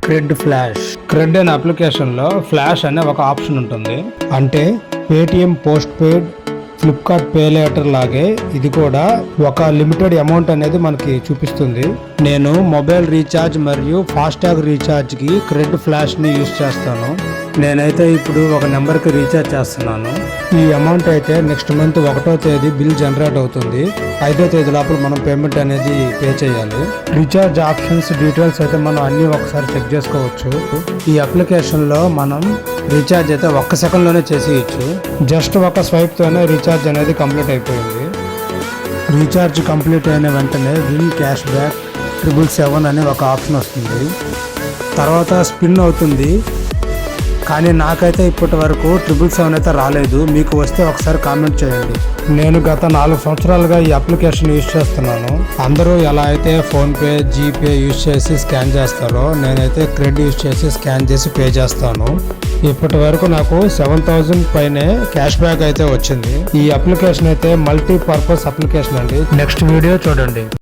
Cred flash. Cred అనే అప్లికేషన్లో flash అనే ఒక ఆప్షన్ ఉంటుంది. అంటే Paytm post paid, Flipkart pay later లాగే ఇది కూడా ఒక లిమిటెడ్ అమౌంట్ అనేది మనకి చూపిస్తుంది. నేను మొబైల్ రీఛార్జ్ మరియు ఫాస్టాగ్ రీఛార్జ్కి క్రెడ్ ఫ్లాష్ని యూజ్ చేస్తాను. నేనైతే ఇప్పుడు ఒక నెంబర్కి రీఛార్జ్ చేస్తున్నాను. ఈ అమౌంట్ అయితే నెక్స్ట్ మంత్ 1వ తేదీ బిల్ జనరేట్ అవుతుంది. 5వ తేదీ లోపల మనం పేమెంట్ అనేది పే చేయాలి. రీఛార్జ్ ఆప్షన్స్ డీటెయిల్స్ అయితే మనం అన్నీ ఒకసారి చెక్ చేసుకోవచ్చు. ఈ అప్లికేషన్లో మనం రీఛార్జ్ అయితే 1 సెకండ్లోనే చేసేయచ్చు. జస్ట్ ఒక స్వైప్తోనే రీఛార్జ్ అనేది కంప్లీట్ అయిపోయింది. రీఛార్జ్ కంప్లీట్ అయిన వెంటనే విన్ క్యాష్ బ్యాక్ 777 అనే ఒక ఆప్షన్ వస్తుంది. తర్వాత స్పిన్ అవుతుంది. కానీ నాకైతే ఇప్పటి వరకు 777 అయితే రాలేదు. మీకు వస్తే ఒకసారి కామెంట్ చేయండి. నేను గత 4 సంవత్సరాలుగా ఈ అప్లికేషన్ యూజ్ చేస్తున్నాను. అందరూ ఎలా అయితే ఫోన్పే, జీపే యూజ్ చేసి స్కాన్ చేస్తారో నేనైతే క్రెడ్ యూజ్ చేసి స్కాన్ చేసి పే చేస్తాను. ఇప్పటి వరకు నాకు 7000 పైనే క్యాష్ బ్యాక్ అయితే వచ్చింది. ఈ అప్లికేషన్ అయితే మల్టీపర్పస్ అప్లికేషన్ అండి. నెక్స్ట్ వీడియో చూడండి.